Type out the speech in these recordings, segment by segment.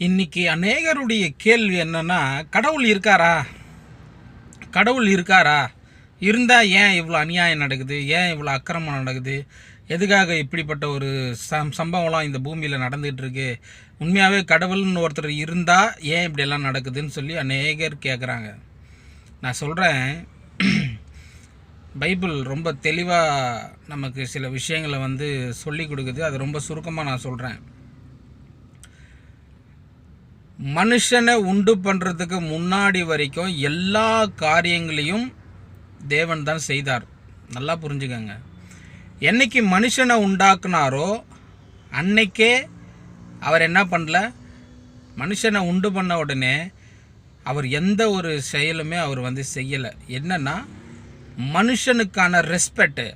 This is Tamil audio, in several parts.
இன்னைக்கு அநேகருடைய கேள்வி என்னன்னா, கடவுள் இருக்காரா? கடவுள் இருக்காரா? இருந்தா ஏன் இவ்வளோ அநியாயம் நடக்குது? ஏன் இவ்வளோ அக்கிரமம் நடக்குது? எதுக்காக இப்படிப்பட்ட ஒரு சம்பவம்லாம் இந்த பூமியில் நடந்துகிட்டு இருக்கு? உண்மையாகவே கடவுள்னு ஒருத்தர் இருந்தால் ஏன் இப்படியெல்லாம் நடக்குதுன்னு சொல்லி அநேகர் கேட்குறாங்க. நான் சொல்கிறேன், பைபிள் ரொம்ப தெளிவாக நமக்கு சில விஷயங்களை சொல்லி கொடுக்குது. அது ரொம்ப சுருக்கமாக நான் சொல்கிறேன். மனுஷனை உண்டு பண்ணுறதுக்கு முன்னாடி வரைக்கும் எல்லா காரியங்களையும் தேவன் தான் செய்தார். நல்லா புரிஞ்சுக்கங்க. என்னைக்கு மனுஷனை உண்டாக்குனாரோ அன்னைக்கே அவர் என்ன பண்ணல, மனுஷனை உண்டு பண்ண உடனே அவர் எந்த ஒரு செயலுமே அவர் செய்யலை. என்னன்னா, மனுஷனுக்கான ரெஸ்பெக்ட்,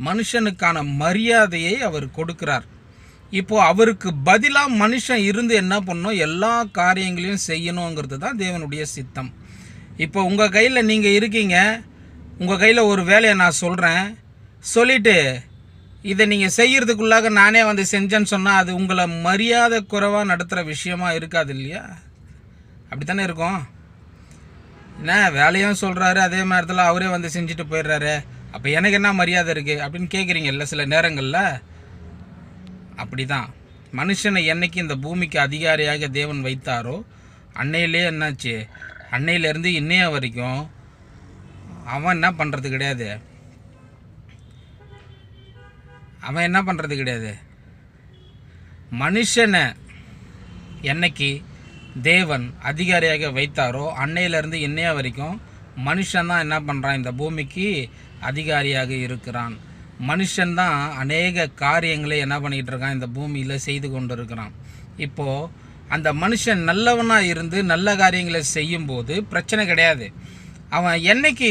மனுஷனுக்கான மரியாதையை அவர் கொடுக்கிறார். இப்போது அவருக்கு பதிலாக மனுஷன் இருந்து என்ன பண்ணணும், எல்லா காரியங்களையும் செய்யணுங்கிறது தான் தேவனுடைய சித்தம். இப்போ உங்கள் கையில் நீங்கள் இருக்கீங்க, உங்கள் கையில் ஒரு வேலையை நான் சொல்கிறேன், சொல்லிவிட்டு இதை நீங்கள் செய்கிறதுக்குள்ளாக நானே செஞ்சேன்னு சொன்னால் அது உங்களை மரியாதை குறைவாக நடத்துகிற விஷயமா இருக்காது இல்லையா? அப்படி தானே இருக்கும். என்ன வேலையும் சொல்கிறாரு, அதே நேரத்தில் அவரே செஞ்சுட்டு போயிடுறாரு, அப்போ எனக்கு என்ன மரியாதை இருக்குது அப்படின்னு கேட்குறீங்கல்ல சில நேரங்களில். அப்படி தான் மனுஷனை என்னைக்கு இந்த பூமிக்கு அதிகாரியாக தேவன் வைத்தாரோ அன்னையிலே என்னாச்சு, அன்னையிலேருந்து இன்னைய வரைக்கும் அவன் என்ன பண்ணுறது கிடையாது. மனுஷனை என்னைக்கு தேவன் அதிகாரியாக வைத்தாரோ அன்னையிலேருந்து இன்னைய வரைக்கும் மனுஷன்தான் என்ன பண்ணுறான், இந்த பூமிக்கு அதிகாரியாக இருக்கிறான். மனுஷன்தான் அநேக காரியங்களை என்ன பண்ணிகிட்டு இருக்கான், இந்த பூமியில் செய்து கொண்டு இருக்கிறான். இப்போது அந்த மனுஷன் நல்லவனாக இருந்து நல்ல காரியங்களை செய்யும்போது பிரச்சனை கிடையாது. அவன் என்னைக்கு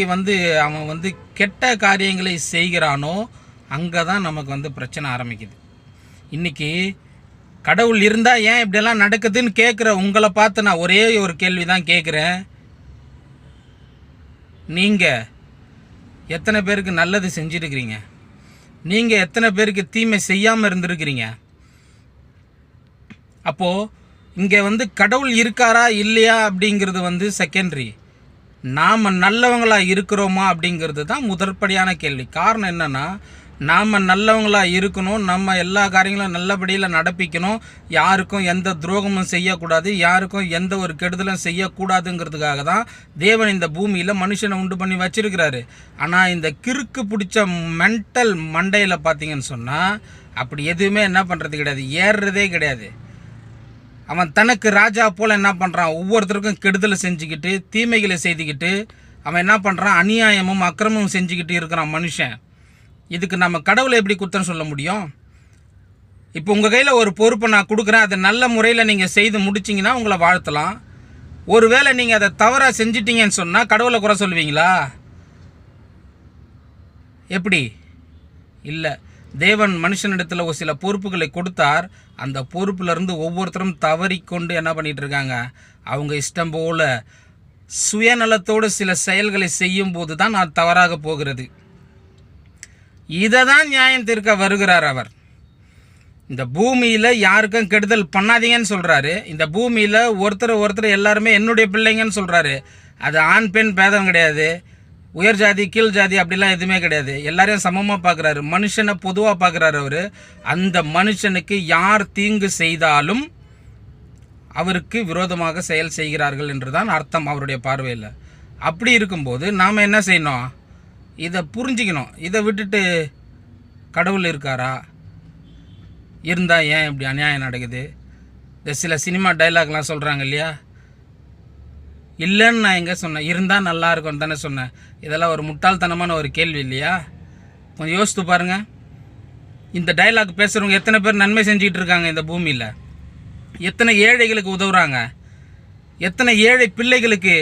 அவன் கெட்ட காரியங்களை செய்கிறானோ அங்கே தான் நமக்கு பிரச்சனை ஆரம்பிக்குது. இன்றைக்கி கடவுள் இருந்தால் ஏன் இப்படியெல்லாம் நடக்குதுன்னு கேட்குற உங்களை பார்த்து நான் ஒரே ஒரு கேள்வி தான் கேட்குறேன். நீங்கள் எத்தனை பேருக்கு நல்லது செஞ்சுருக்கிறீங்க? நீங்கள் எத்தனை பேருக்கு தீமை செய்யாமல் இருந்திருக்கிறீங்க? அப்போது இங்கே கடவுள் இருக்காரா இல்லையா அப்படிங்கிறது செகண்டரி. நாம் நல்லவங்களாக இருக்கிறோமா அப்படிங்கிறது தான் முதற்படியான கேள்வி. காரணம் என்னென்னா, நாம் நல்லவங்களாக இருக்கணும், நம்ம எல்லா காரியங்களும் நல்லபடியில் நடப்பிக்கணும், யாருக்கும் எந்த துரோகமும் செய்யக்கூடாது, யாருக்கும் எந்த ஒரு கெடுதலும் செய்யக்கூடாதுங்கிறதுக்காக தான் தேவன் இந்த பூமியில் மனுஷனை உண்டு பண்ணி வச்சிருக்கிறாரு. ஆனால் இந்த கிறுக்கு பிடிச்ச மென்டல் மண்டையில் பார்த்தீங்கன்னு சொன்னால் அப்படி எதுவுமே என்ன பண்ணுறது கிடையாது, ஏறுறதே கிடையாது. அவன் தனக்கு ராஜா போல் என்ன பண்ணுறான், ஒவ்வொருத்தருக்கும் கெடுதலை செஞ்சுக்கிட்டு தீமைகளை செய்துக்கிட்டு அவன் என்ன பண்ணுறான், அநியாயமும் அக்கிரமமும் செஞ்சுக்கிட்டு இருக்கிறான் மனுஷன். இதுக்கு நம்ம கடவுளை எப்படி குற்றம் சொல்ல முடியும்? இப்போ உங்கள் கையில் ஒரு பொறுப்பை நான் கொடுக்குறேன், அதை நல்ல முறையில் நீங்கள் செய்து முடிச்சிங்கன்னா உங்களை வாழ்த்தலாம். ஒருவேளை நீங்கள் அதை தவறாக செஞ்சிட்டீங்கன்னு சொன்னால் கடவுளை குறை சொல்லுவீங்களா? எப்படி? இல்லை. தேவன் மனுஷனிடத்தில் ஒரு சில பொறுப்புகளை கொடுத்தார். அந்த பொறுப்புலேருந்து ஒவ்வொருத்தரும் தவறிக்கொண்டு என்ன பண்ணிகிட்டு இருக்காங்க, அவங்க இஷ்டம் போல் சுயநலத்தோடு சில செயல்களை செய்யும் போது தான் நான் தவறாக போகிறது. இதை தான் நியாயம் தீர்க்க வருகிறார் அவர். இந்த பூமியில் யாருக்கும் கெடுதல் பண்ணாதீங்கன்னு சொல்கிறாரு. இந்த பூமியில் ஒருத்தர் எல்லாருமே என்னுடைய பிள்ளைங்கன்னு சொல்கிறாரு. அது ஆண் பெண் பேதம் கிடையாது, உயர் ஜாதி கீழ் ஜாதி அப்படிலாம் எதுவுமே கிடையாது. எல்லாரையும் சமமாக பார்க்குறாரு. மனுஷனை பொதுவாக பார்க்குறாரு அவர். அந்த மனுஷனுக்கு யார் தீங்கு செய்தாலும் அவருக்கு விரோதமாக செயல் செய்கிறார்கள் என்று தான் அர்த்தம் அவருடைய பார்வையில். அப்படி இருக்கும்போது நாம் என்ன செய்யணும், இதை புரிஞ்சிக்கணும். இதை விட்டுட்டு கடவுள் இருக்காரா, இருந்தால் ஏன் இப்படி அநியாயம் நடக்குது, இந்த சில சினிமா டைலாக்லாம் சொல்கிறாங்க இல்லையா, இல்லைன்னு நான் எங்கே சொன்னேன், இருந்தால் நல்லா இருக்கும்னு தானே சொன்னேன். இதெல்லாம் ஒரு முட்டாள்தனமான ஒரு கேள்வி இல்லையா? கொஞ்சம் யோசித்து பாருங்கள். இந்த டைலாக் பேசுகிறவங்க எத்தனை பேர் நன்மை செஞ்சுக்கிட்டு இருக்காங்க இந்த பூமியில்? எத்தனை ஏழைகளுக்கு உதவுறாங்க? எத்தனை ஏழை பிள்ளைகளுக்கு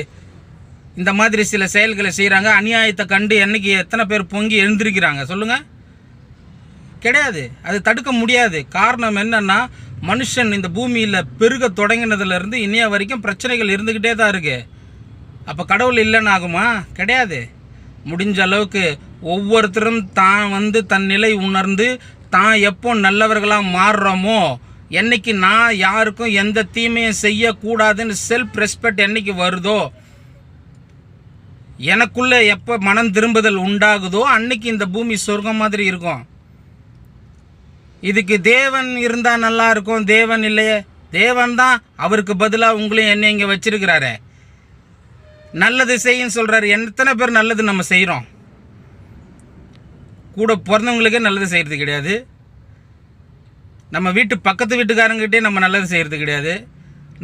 இந்த மாதிரி சில செயல்களை செய்கிறாங்க? அநியாயத்தை கண்டு என்னைக்கு எத்தனை பேர் பொங்கி எழுந்திருக்கிறாங்க சொல்லுங்கள்? கிடையாது. அது தடுக்க முடியாது. காரணம் என்னன்னா, மனுஷன் இந்த பூமியில் பெருக தொடங்கினதுலேருந்து இன்னைய வரைக்கும் பிரச்சனைகள் இருந்துக்கிட்டே தான் இருக்குது. அப்போ கடவுள் இல்லைன்னு ஆகுமா? கிடையாது. முடிஞ்ச அளவுக்கு ஒவ்வொருத்தரும் தான் தன் நிலை உணர்ந்து தான் எப்போ நல்லவர்களாக மாறுறோமோ என்னைக்கு நான் யாருக்கும் எந்த தீமையும் செய்யக்கூடாதுன்னு செல்ஃப் ரெஸ்பெக்ட் என்னைக்கு வருதோ, எனக்குள்ள எப்போ மனம் திரும்புதல் உண்டாகுதோ அன்னைக்கு இந்த பூமி சொர்க்கம் மாதிரி இருக்கும். இதுக்கு தேவன் இருந்தால் நல்லா இருக்கும், தேவன் இல்லையே. தேவன் தான் அவருக்கு பதிலாக உங்களையும் என்ன இங்கே வச்சிருக்கிறாரு. நல்லது செய்யுன்னு சொல்கிறாரு. எத்தனை பேர் நல்லது நம்ம செய்கிறோம்? கூட பிறந்தவங்களுக்கே நல்லது செய்கிறது கிடையாது. நம்ம வீட்டு பக்கத்து வீட்டுக்காரங்கிட்டே நம்ம நல்லது செய்கிறது கிடையாது.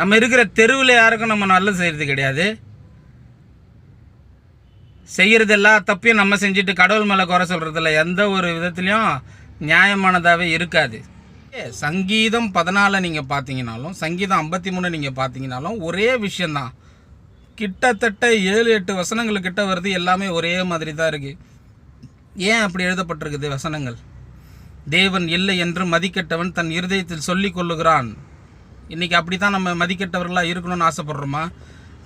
நம்ம இருக்கிற தெருவில் யாருக்கும் நம்ம நல்லது செய்கிறது கிடையாது. செய்கிறது எல்லா தப்பையும் நம்ம செஞ்சுட்டு கடவுள் மேலே குறை சொல்கிறதில்ல எந்த ஒரு விதத்துலையும் நியாயமானதாகவே இருக்காது. சங்கீதம் 14 நீங்கள் பார்த்தீங்கன்னாலும், சங்கீதம் 53 நீங்கள் பார்த்தீங்கன்னாலும் ஒரே விஷயந்தான். கிட்டத்தட்ட 7-8 வசனங்கள் கிட்ட வருது. எல்லாமே ஒரே மாதிரி தான் இருக்குது. ஏன் அப்படி எழுதப்பட்டிருக்குது வசனங்கள்? தேவன் இல்லை என்று மதிக்கட்டவன் தன் இருதயத்தில் சொல்லி கொள்ளுகிறான். இன்றைக்கி அப்படி தான் நம்ம மதிக்கட்டவர்களாக இருக்கணும்னு ஆசைப்படுறோமா?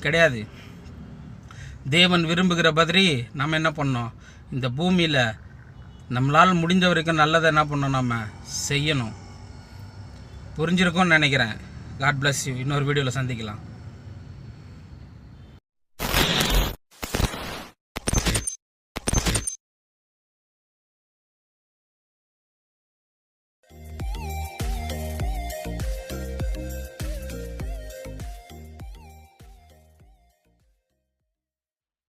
கிடையாது. தேவன் விரும்புகிற பதிரி நம்ம என்ன பண்ணோம்? இந்த பூமியில் நம்மளால் முடிஞ்ச வரைக்கும் நல்லதை என்ன பண்ணோம்? நம்ம செய்யணும். புரிஞ்சிருக்கும்னு நினைக்கிறேன். God bless you. இன்னொரு வீடியோவில் சந்திக்கலாம்.